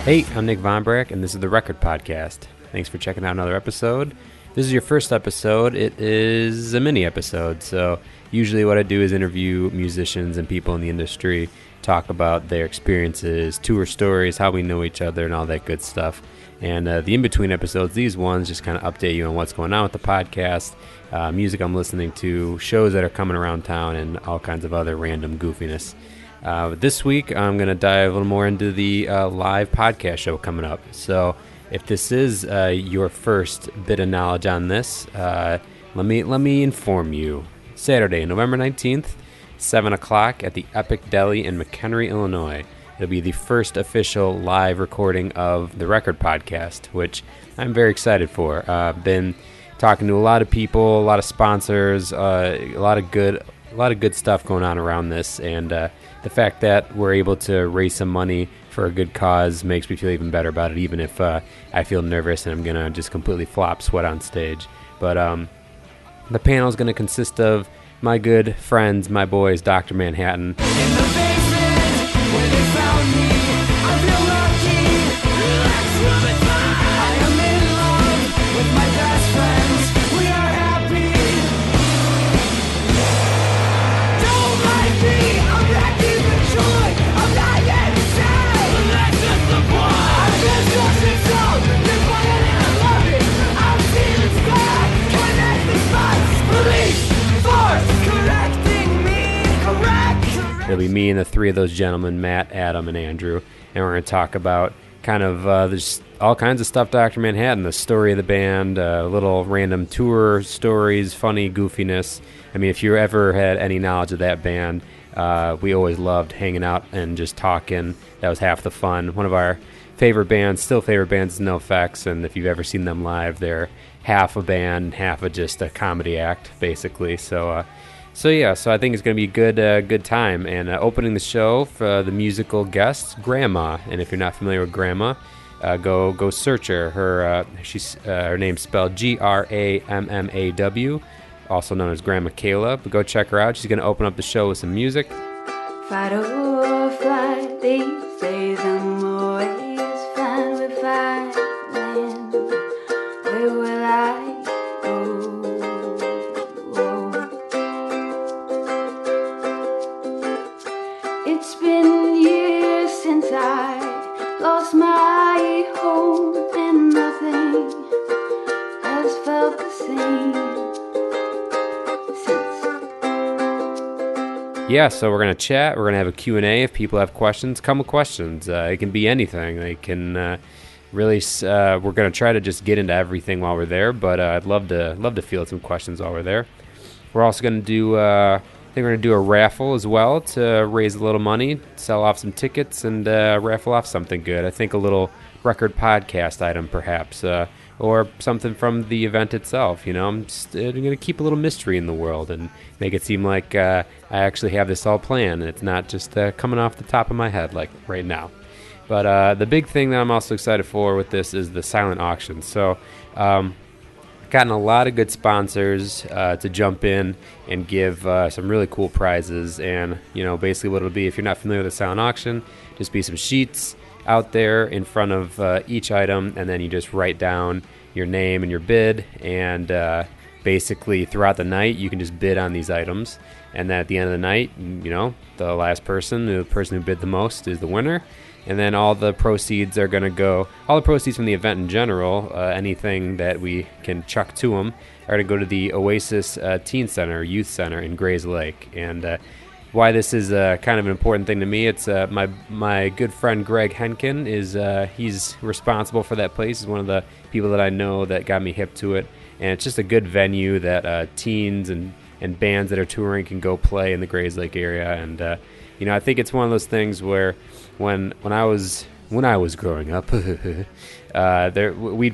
Hey, I'm Nick Von Brack, and this is the Record Podcast. Thanks for checking out another episode. If this is your first episode, it is a mini episode. So usually what I do is interview musicians and people in the industry, talk about their experiences, tour stories, how we know each other, and all that good stuff. And the in-between episodes, these ones, just kind of update you on what's going on with the podcast, music I'm listening to, shows that are coming around town, and all kinds of other random goofiness. This week, I'm going to dive a little more into the live podcast show coming up. So if this is your first bit of knowledge on this, let me inform you. Saturday, November 19th, 7 o'clock at the Epic Deli in McHenry, Illinois. It'll be the first official live recording of the Record Podcast, which I'm very excited for. I've been talking to a lot of people, a lot of sponsors, a lot of good stuff going on around this, and the fact that we're able to raise some money for a good cause makes me feel even better about it, even if I feel nervous and I'm going to just completely flop sweat on stage. But the panel is going to consist of my good friends, my boys, Dr. Manhattan. In the basement where they found me, I feel lucky. Let's move it back. I am in love with my best friends. We are happy. Don't like me. I'm lacking the joy. I'm not yet sad. That's just the point. I'm just losing soul. You're playing and I love it. I'm feeling bad. Connect the spots. Police force correcting me. Correct. It'll be me and the three of those gentlemen, Matt, Adam, and Andrew, and we're going to talk about kind of there's all kinds of stuff, Dr. Manhattan, the story of the band, little random tour stories, funny goofiness. I mean, if you ever had any knowledge of that band, we always loved hanging out and just talking. That was half the fun. One of our favorite bands, still favorite bands, is NoFX, and if you've ever seen them live, they're half a band, half of just a comedy act, basically. So I think it's going to be a good time. And opening the show for the musical guest, Grandma. And if you're not familiar with Grandma, go search her. Her name's spelled Grammaw, also known as Grandma Kayla. But go check her out. She's going to open up the show with some music. Fight or flight, these days I'm always fine with fighting. Where will I go? It's been years since I lost my home, and nothing has felt the same since. Yeah, so we're going to chat. We're going to have a Q&A. If people have questions, come with questions. It can be anything. They can really. We're going to try to just get into everything while we're there, but I'd love to field some questions while we're there. We're also going to do. I think we're going to do a raffle as well to raise a little money, sell off some tickets, and raffle off something good. I think a little Record Podcast item, perhaps, or something from the event itself. You know, I'm going to keep a little mystery in the world and make it seem like I actually have this all planned, and it's not just coming off the top of my head like right now. But the big thing that I'm also excited for with this is the silent auction. So gotten a lot of good sponsors to jump in and give some really cool prizes. And, you know, basically what it'll be, if you're not familiar with the silent auction, just be some sheets out there in front of each item, and then you just write down your name and your bid, and basically throughout the night you can just bid on these items, and then at the end of the night, you know, the last person, the person who bid the most, is the winner. And then all the proceeds are going to go, all the proceeds from the event in general, anything that we can chuck to them, are going to go to the Oasis Teen Center, Youth Center in Grays Lake. And why this is kind of an important thing to me, it's my good friend Greg Henkin, he's responsible for that place. He's one of the people that I know that got me hip to it. And it's just a good venue that teens and bands that are touring can go play in the Grays Lake area. And, you know, I think it's one of those things where when I was growing up, we'd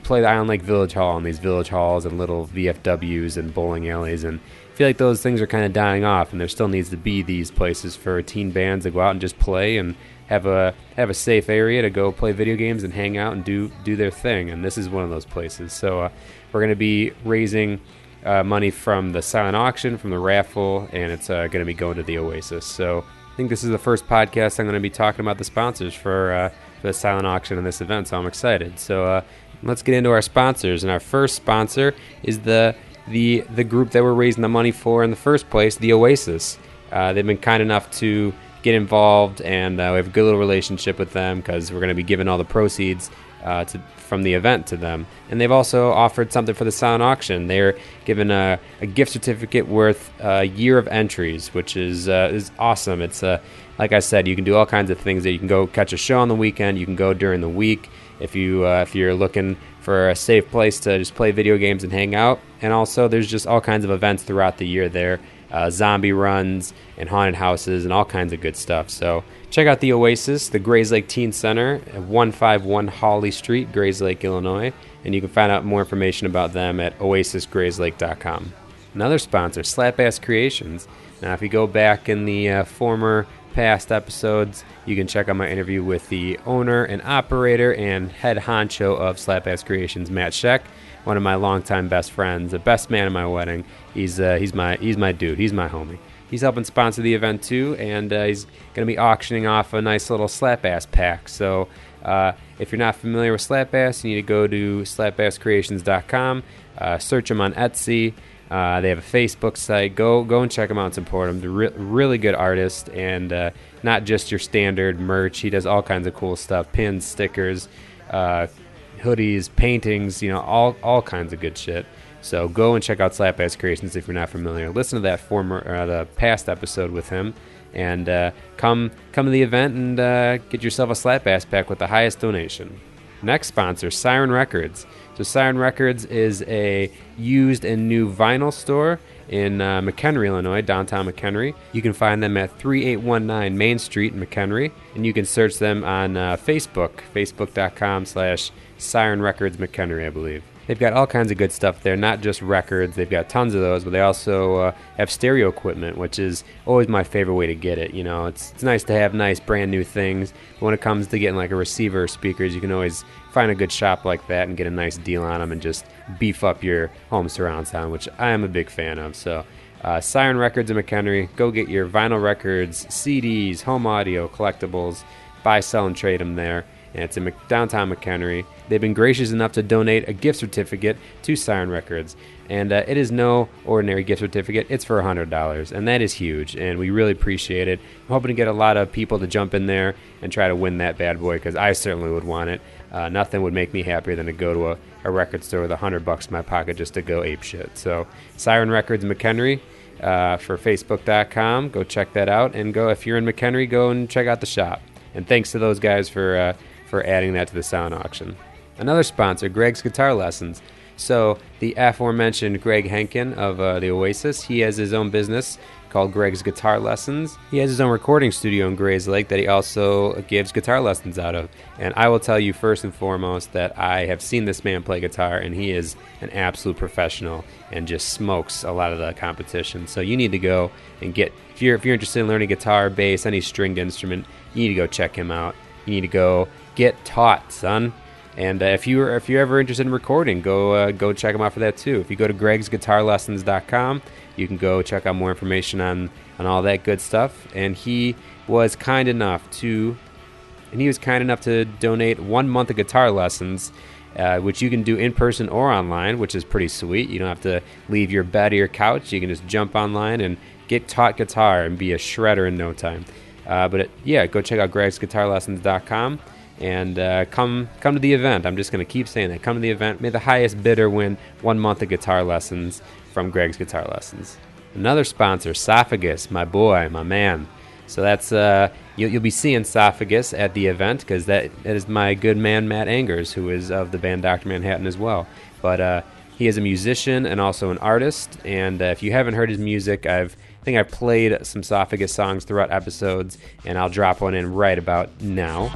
play the Island Lake Village Hall in these village halls and little VFWs and bowling alleys, and I feel like those things are kind of dying off, and there still needs to be these places for teen bands to go out and just play and have a safe area to go play video games and hang out and do their thing, and this is one of those places. So we're going to be raising money from the silent auction, from the raffle, and it's going to be going to the Oasis. So I think this is the first podcast I'm going to be talking about the sponsors for for the silent auction and this event, so I'm excited. So let's get into our sponsors. And our first sponsor is the group that we're raising the money for in the first place, the Oasis. They've been kind enough to get involved, and we have a good little relationship with them because we're going to be giving all the proceeds from the event to them. And they've also offered something for the silent auction. They're giving a gift certificate worth a year of entries, which is awesome. It's like I said, you can do all kinds of things. That you can go catch a show on the weekend. You can go during the week if you're looking for a safe place to just play video games and hang out. And also, there's just all kinds of events throughout the year there. Zombie runs and haunted houses and all kinds of good stuff. So check out the Oasis, the Grayslake Teen Center at 151 Hawley Street, Grayslake, Illinois. And you can find out more information about them at oasisgrayslake.com. Another sponsor, Slap-Ass Creations. Now, if you go back in the former past episodes, you can check out my interview with the owner and operator and head honcho of Slap-Ass Creations, Matt Scheck, one of my longtime best friends, the best man at my wedding. He's my dude. He's my homie. He's helping sponsor the event too, and he's going to be auctioning off a nice little Slap-Ass pack. So if you're not familiar with Slap-Ass, you need to go to slapasscreations.com, search them on Etsy. They have a Facebook site. Go and check them out and support them. They're really good artist, and not just your standard merch. He does all kinds of cool stuff: pins, stickers, hoodies, paintings, all kinds of good shit. So go and check out Slap-Ass Creations if you're not familiar. Listen to that the past episode with him, and come to the event and get yourself a Slap-Ass pack with the highest donation. Next sponsor, Siren Records. So Siren Records is a used and new vinyl store in McHenry, Illinois, downtown McHenry. You can find them at 3819 Main Street in McHenry, and you can search them on Facebook, facebook.com/Siren Records McHenry, I believe. They've got all kinds of good stuff there, not just records. They've got tons of those, but they also have stereo equipment, which is always my favorite way to get it. It's nice to have nice brand new things. But when it comes to getting like a receiver or speakers, you can always find a good shop like that and get a nice deal on them and just beef up your home surround sound, which I am a big fan of. So Siren Records in McHenry, go get your vinyl records, CDs, home audio, collectibles, buy, sell, and trade them there. And it's in downtown McHenry. They've been gracious enough to donate a gift certificate to Siren Records. And it is no ordinary gift certificate. It's for $100, and that is huge, and we really appreciate it. I'm hoping to get a lot of people to jump in there and try to win that bad boy, because I certainly would want it. Nothing would make me happier than to go to a record store with $100 in my pocket just to go ape shit. So Siren Records McHenry for Facebook.com. Go check that out, and go if you're in McHenry, go and check out the shop. And thanks to those guys for adding that to the sound auction. Another sponsor, Greg's Guitar Lessons. So the aforementioned Greg Henkin of the Oasis, he has his own business called Greg's Guitar Lessons. He has his own recording studio in Grayslake that he also gives guitar lessons out of. And I will tell you first and foremost that I have seen this man play guitar, and he is an absolute professional and just smokes a lot of the competition. So you need to go and if you're interested in learning guitar, bass, any stringed instrument, you need to go check him out. You need to go get taught, son. And if you're ever interested in recording, go check them out for that too. If you go to gregsguitarlessons.com, you can go check out more information on all that good stuff. And he was kind enough to donate 1 month of guitar lessons, which you can do in person or online, which is pretty sweet. You don't have to leave your bed or your couch. You can just jump online and get taught guitar and be a shredder in no time. Go check out gregsguitarlessons.com. And come to the event. I'm just going to keep saying that. Come to the event. May the highest bidder win 1 month of guitar lessons from Greg's Guitar Lessons. Another sponsor, Sophagus, my boy, my man. So that's you'll be seeing Sophagus at the event, because that is my good man Matt Angers, who is of the band Dr. Manhattan as well. But he is a musician and also an artist. And if you haven't heard his music, I think I've played some Sophagus songs throughout episodes, and I'll drop one in right about now.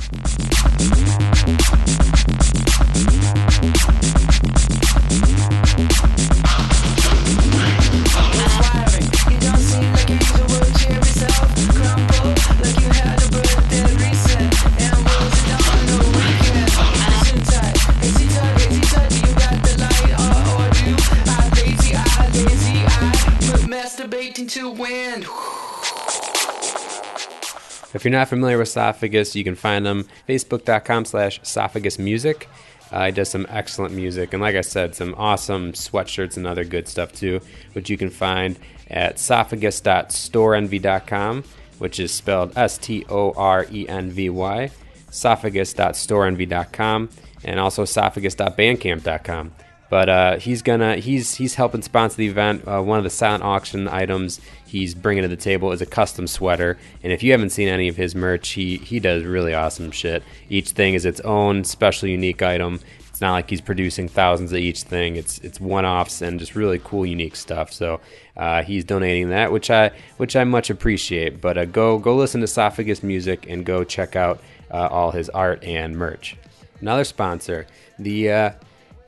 Masturbating to win. If you're not familiar with Esophagus, you can find them facebook.com/esophagusmusic. He does some excellent music, and like I said, some awesome sweatshirts and other good stuff too, which you can find at esophagus.storeenvy.com, which is spelled STORENVY, esophagus.storeenvy.com, and also esophagus.bandcamp.com. But he's helping sponsor the event. One of the silent auction items he's bringing to the table is a custom sweater. And if you haven't seen any of his merch, he does really awesome shit. Each thing is its own special, unique item. It's not like he's producing thousands of each thing. It's one-offs and just really cool, unique stuff. So he's donating that, which I much appreciate. But go listen to Esophagus Music and go check out all his art and merch. Another sponsor,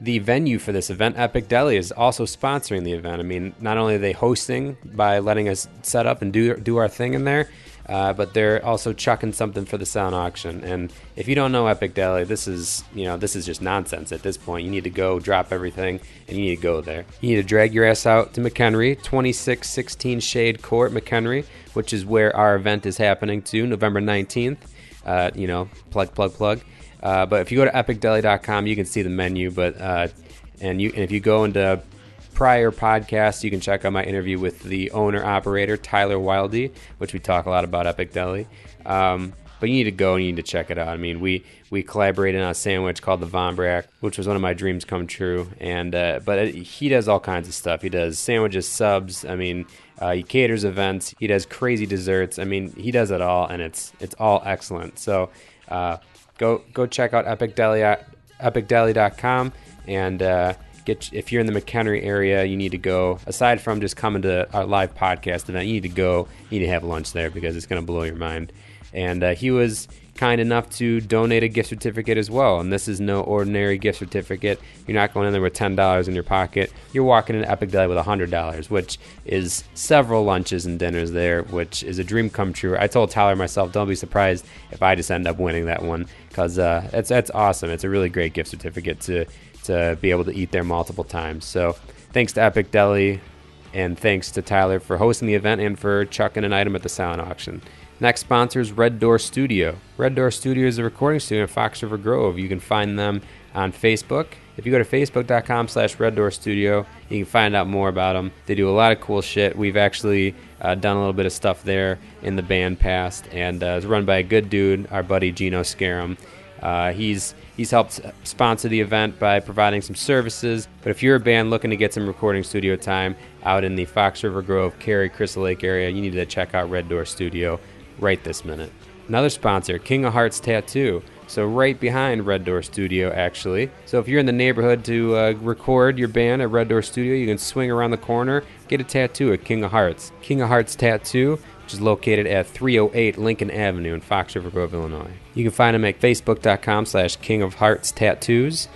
the venue for this event, Epic Deli, is also sponsoring the event. I mean, not only are they hosting by letting us set up and do our thing in there, but they're also chucking something for the silent auction. And if you don't know Epic Deli, this is just nonsense at this point. You need to go drop everything, and you need to go there. You need to drag your ass out to McHenry, 2616 Shade Court, McHenry, which is where our event is happening to, November 19th. Plug. But if you go to epicdeli.com, you can see the menu. And if you go into prior podcasts, you can check out my interview with the owner-operator, Tyler Wildy, which we talk a lot about Epic Deli. But you need to go and you need to check it out. I mean, we collaborated on a sandwich called the Von Brack, which was one of my dreams come true. And he does all kinds of stuff. He does sandwiches, subs. I mean, he caters events. He does crazy desserts. I mean, he does it all, and it's all excellent. So go check out epicdeli.com and if you're in the McHenry area, you need to go. Aside from just coming to our live podcast event, you need to have lunch there because it's going to blow your mind. And he was kind enough to donate a gift certificate as well. And this is no ordinary gift certificate. You're not going in there with $10 in your pocket. You're walking into Epic Deli with $100, which is several lunches and dinners there, which is a dream come true. I told Tyler myself, don't be surprised if I just end up winning that one, because that's awesome. It's a really great gift certificate to be able to eat there multiple times. So thanks to Epic Deli, and thanks to Tyler for hosting the event and for chucking an item at the silent auction. Next sponsor is Red Door Studio. Red Door Studio is a recording studio in Fox River Grove. You can find them on Facebook. If you go to facebook.com/Red Door Studio, you can find out more about them. They do a lot of cool shit. We've actually done a little bit of stuff there in the band past, and it's run by a good dude, our buddy Gino Scarum. He's helped sponsor the event by providing some services. But if you're a band looking to get some recording studio time out in the Fox River Grove, Cary, Crystal Lake area, you need to check out Red Door Studio right this minute. Another sponsor, King of Hearts Tattoo. So right behind Red Door Studio, actually. So if you're in the neighborhood to record your band at Red Door Studio, you can swing around the corner, get a tattoo at King of Hearts. King of Hearts Tattoo, which is located at 308 Lincoln Avenue in Fox River Grove, Illinois. You can find them at facebook.com/King of Hearts Tattoos.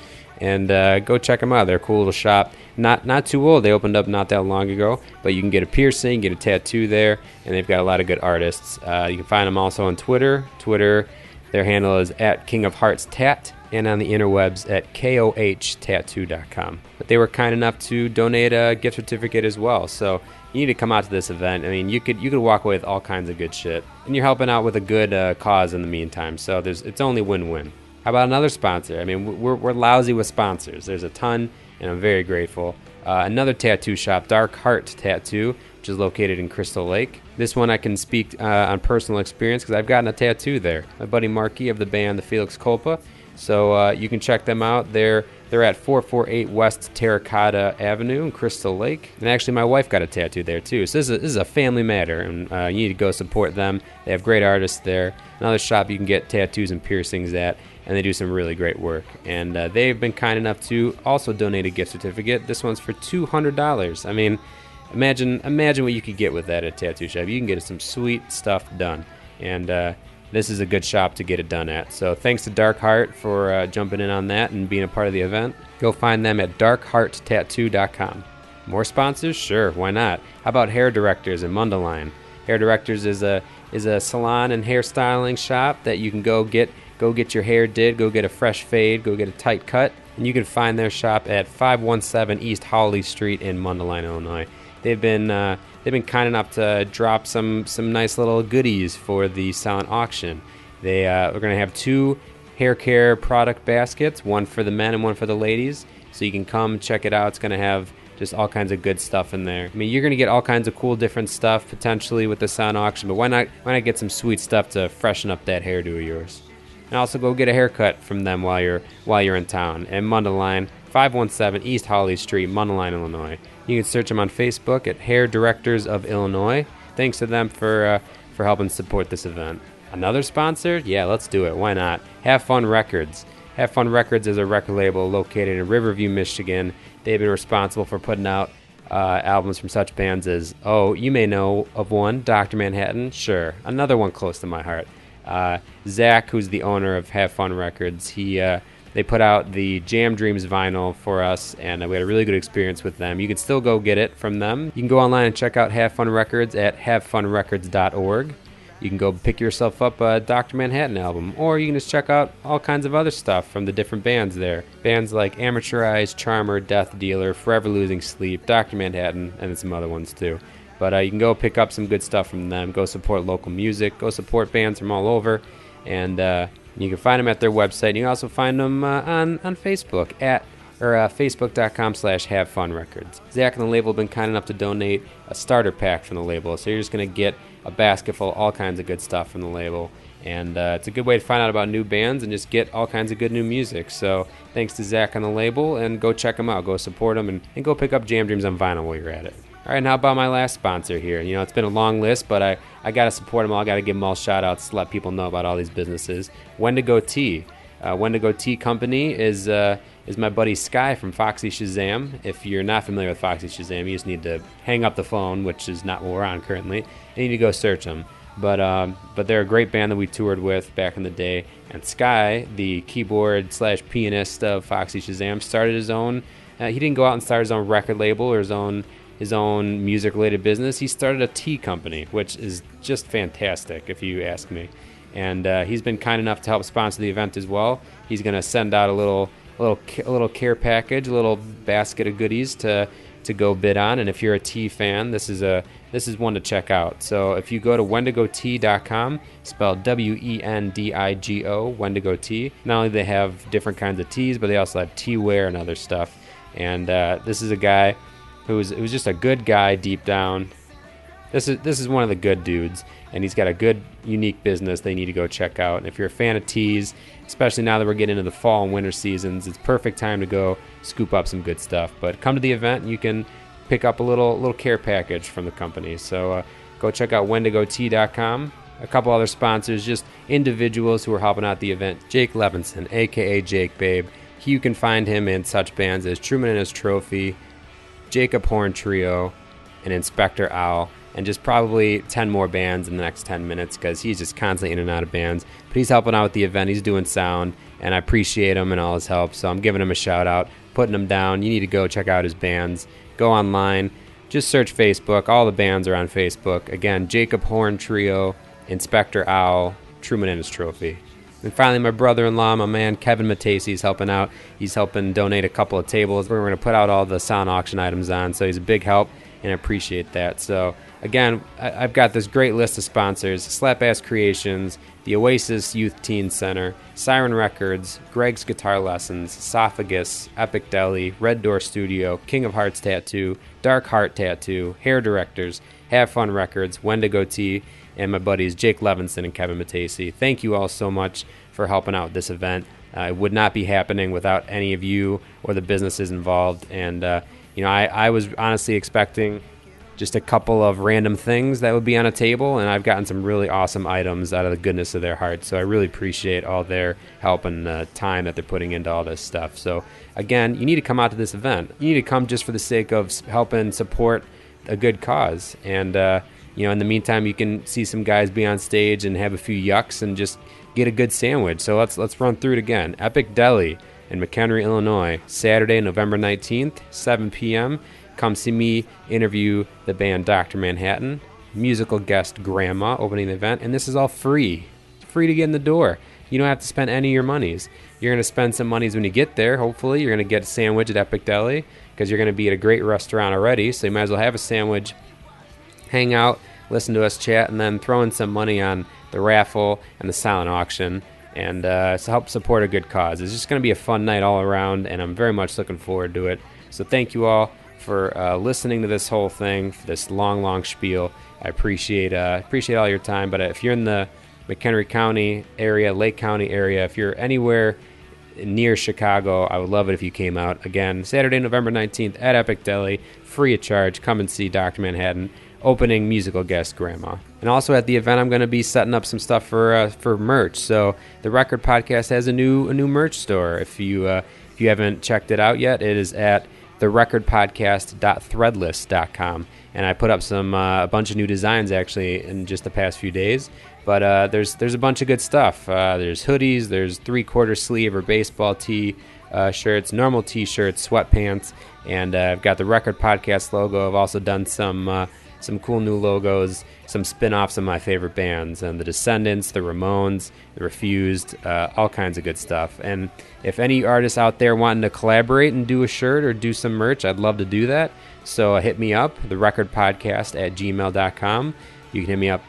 And go check them out. They're a cool little shop. Not too old. They opened up not that long ago. But you can get a piercing, get a tattoo there, and they've got a lot of good artists. You can find them also on Twitter. Their handle is at King of Hearts Tat, and on the interwebs at KOHtattoo.com. But they were kind enough to donate a gift certificate as well. So you need to come out to this event. I mean, you could walk away with all kinds of good shit, and you're helping out with a good cause in the meantime. So it's only win-win. How about another sponsor? I mean, we're lousy with sponsors. There's a ton, and I'm very grateful. Another tattoo shop, Dark Heart Tattoo, which is located in Crystal Lake. This one I can speak on personal experience because I've gotten a tattoo there. My buddy Marky of the band The Felix Culpa. So you can check them out. They're at 448 West Terracotta Avenue in Crystal Lake. And actually, my wife got a tattoo there, too. So this is a family matter, and you need to go support them. They have great artists there. Another shop you can get tattoos and piercings at, and they do some really great work. And they've been kind enough to also donate a gift certificate. This one's for $200. I mean, imagine what you could get with that at a tattoo shop. You can get some sweet stuff done. And this is a good shop to get it done at. So thanks to Dark Heart for jumping in on that and being a part of the event. Go find them at darkhearttattoo.com. More sponsors? Sure, why not? How about Hair Directors in Mundelein? Hair Directors is a salon and hairstyling shop that you can go get your hair did, go get a fresh fade, go get a tight cut. And you can find their shop at 517 East Hawley Street in Mundelein, Illinois. they've been kind enough to drop some nice little goodies for the silent auction. We're going to have 2 hair care product baskets, one for the men and one for the ladies. So you can come check it out. It's going to have just all kinds of good stuff in there. I mean, you're going to get all kinds of cool different stuff potentially with the silent auction, but why not get some sweet stuff to freshen up that hairdo of yours? And also go get a haircut from them while you're in town. And Mundelein, 517 East Holly Street, Mundelein, Illinois. You can search them on Facebook at Hair Directors of Illinois. Thanks to them for helping support this event. Another sponsor? Yeah, let's do it. Why not? Have Fun Records. Have Fun Records is a record label located in Riverview, Michigan. They've been responsible for putting out albums from such bands as, you may know of one, Dr. Manhattan. Sure. Another one close to my heart. Zach, who's the owner of Have Fun Records, they put out the Jam Dreams vinyl for us, and we had a really good experience with them. You can still go get it from them. You can go online and check out Have Fun Records at havefunrecords.org. You can go pick yourself up a Dr. Manhattan album, or you can just check out all kinds of other stuff from the different bands there. Bands like Amateur Eyes, Charmer, Death Dealer, Forever Losing Sleep, Dr. Manhattan, and then some other ones too. But you can go pick up some good stuff from them. Go support local music. Go support bands from all over. And you can find them at their website. You can also find them on Facebook facebook.com/havefunrecords. Zach and the label have been kind enough to donate a starter pack from the label. So you're just going to get a basket full of all kinds of good stuff from the label. And it's a good way to find out about new bands and just get all kinds of good new music. So thanks to Zach on the label, and go check them out. Go support them, and go pick up Jam Dreams on vinyl while you're at it. All right, and how about my last sponsor here? You know, it's been a long list, but I got to support them all. I got to give them all shout-outs to let people know about all these businesses. Wendigo Tea. Wendigo Tea Company is my buddy Sky from Foxy Shazam. If you're not familiar with Foxy Shazam, you just need to hang up the phone, which is not what we're on currently, and you need to go search them. But they're a great band that we toured with back in the day. And Sky, the keyboard/pianist of Foxy Shazam, started his own. He didn't go out and start his own record label or his own music-related business. He started a tea company, which is just fantastic, if you ask me. And he's been kind enough to help sponsor the event as well. He's going to send out a little care package, a little basket of goodies to go bid on. And if you're a tea fan, this is one to check out. So if you go to wendigotea.com, spelled WENDIGO, Wendigo Tea, not only do they have different kinds of teas, but they also have teaware and other stuff. And this is a guy who's just a good guy deep down. This is one of the good dudes, and he's got a good, unique business they need to go check out. And if you're a fan of teas, especially now that we're getting into the fall and winter seasons, it's perfect time to go scoop up some good stuff. But come to the event, and you can pick up a little care package from the company. So go check out wendigotea.com. A couple other sponsors, just individuals who are helping out the event. Jake Levinson, a.k.a. Jake Babe. You can find him in such bands as Truman and His Trophy, Jacob Horn Trio, and Inspector Owl, and just probably 10 more bands in the next 10 minutes because he's just constantly in and out of bands. But he's helping out with the event. He's doing sound, and I appreciate him and all his help, so I'm giving him a shout-out, putting him down. You need to go check out his bands. Go online. Just search Facebook. All the bands are on Facebook. Again, Jacob Horn Trio, Inspector Owl, Truman and His Trophy. And finally, my brother-in-law, my man Kevin Matesi, is helping out. He's helping donate a couple of tables. We're going to put out all the sound auction items on, so he's a big help, and I appreciate that. So, again, I've got this great list of sponsors: Slap Ass Creations, the Oasis Youth Teen Center, Siren Records, Greg's Guitar Lessons, Esophagus, Epic Deli, Red Door Studio, King of Hearts Tattoo, Dark Heart Tattoo, Hair Directors, Have Fun Records, Wendigo Tea, and my buddies Jake Levinson and Kevin Matesi. Thank you all so much for helping out with this event. It would not be happening without any of you or the businesses involved. And, I was honestly expecting just a couple of random things that would be on a table, and I've gotten some really awesome items out of the goodness of their hearts. So I really appreciate all their help and the time that they're putting into all this stuff. So, again, you need to come out to this event. You need to come just for the sake of helping support a good cause. And, in the meantime, you can see some guys be on stage and have a few yucks and just get a good sandwich. So let's run through it again. Epic Deli in McHenry, Illinois, Saturday, November 19th, 7 p.m. Come see me interview the band Dr. Manhattan. Musical guest Grandma opening the event. And this is all free. It's free to get in the door. You don't have to spend any of your monies. You're going to spend some monies when you get there, hopefully. You're going to get a sandwich at Epic Deli. because you're going to be at a great restaurant already, so you might as well have a sandwich, hang out, listen to us chat, and then throw in some money on the raffle and the silent auction, and so help support a good cause. It's just going to be a fun night all around, and I'm very much looking forward to it. So thank you all for listening to this whole thing, for this long spiel. I appreciate all your time. But if you're in the McHenry County area, Lake County area, if you're anywhere near Chicago, I would love it if you came out. Again, Saturday, November 19th at Epic Deli, free of charge. Come and see Dr. Manhattan, opening musical guest Grandma. And also at the event, I'm going to be setting up some stuff for merch. So the Record Podcast has a new merch store. If you haven't checked it out yet, it is at therecordpodcast.threadless.com. And I put up a bunch of new designs actually in just the past few days. But there's a bunch of good stuff. There's hoodies, there's 3/4 sleeve or baseball tee shirts, normal t-shirts, sweatpants, and I've got the Record Podcast logo. I've also done some cool new logos, some spin-offs of my favorite bands, and the Descendants, the Ramones, the Refused, all kinds of good stuff. And if any artists out there wanting to collaborate and do a shirt or do some merch, I'd love to do that. So hit me up, therecordpodcast@gmail.com. You can hit me up,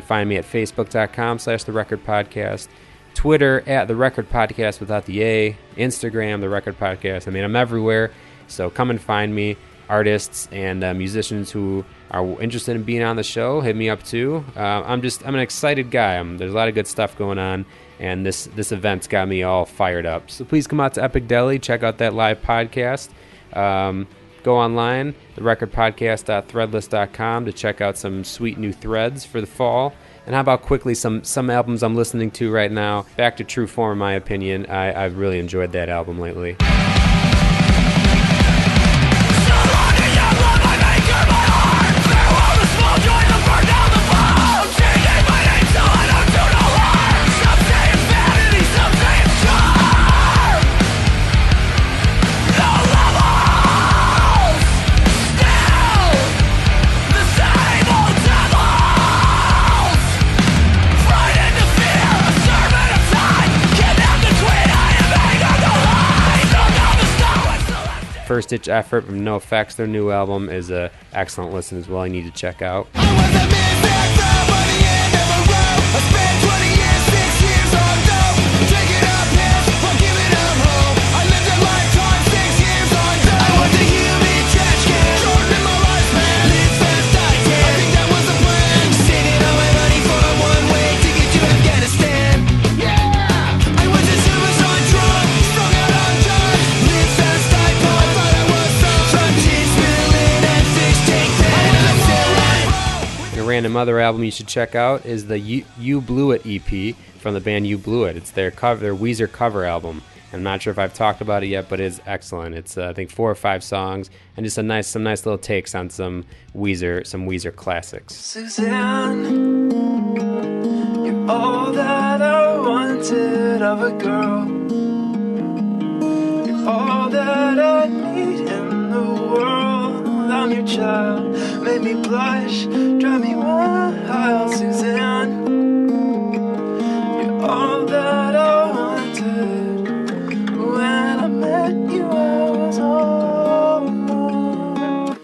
find me at facebook.com/therecordpodcast, Twitter @therecordpodcast without the A, Instagram, The Record Podcast. I mean, I'm everywhere, so come and find me. Artists and musicians who are interested in being on the show, hit me up too. I'm an excited guy. There's a lot of good stuff going on, and this event's got me all fired up. So please come out to Epic Deli, check out that live podcast. Go online, therecordpodcast.threadless.com, to check out some sweet new threads for the fall. And how about quickly some albums I'm listening to right now? Back to True Form, in my opinion. I've really enjoyed that album lately. First Ditch Effort from NoFX. Their new album is an excellent listen as well. You need to check out. Random other album you should check out is the You Blew It EP from the band You Blew It. It's their Weezer cover album. I'm not sure if I've talked about it yet, but it's excellent. It's I think 4 or 5 songs and just some nice little takes on some Weezer classics. Suzanne, you're all that I wanted of a girl. You're all that I need in the world. I'm your child, made me blush, drive me wild, Suzanne. You're all that I wanted. When I met you, I was all alone,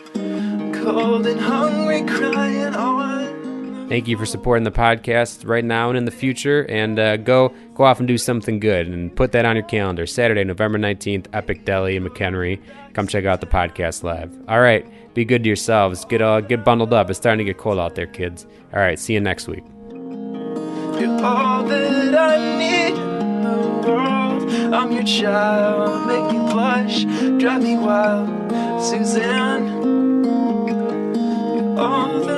cold and hungry, crying on. Thank you for supporting the podcast right now and in the future, and go off and do something good, and put that on your calendar. Saturday, November 19th, Epic Deli in McHenry. Come check out the podcast live. All right, be good to yourselves. Get bundled up. It's starting to get cold out there, kids. All right, see you next week. You're all that I need in the world. I'm your child, make me blush, drive me wild, Suzanne. You're all that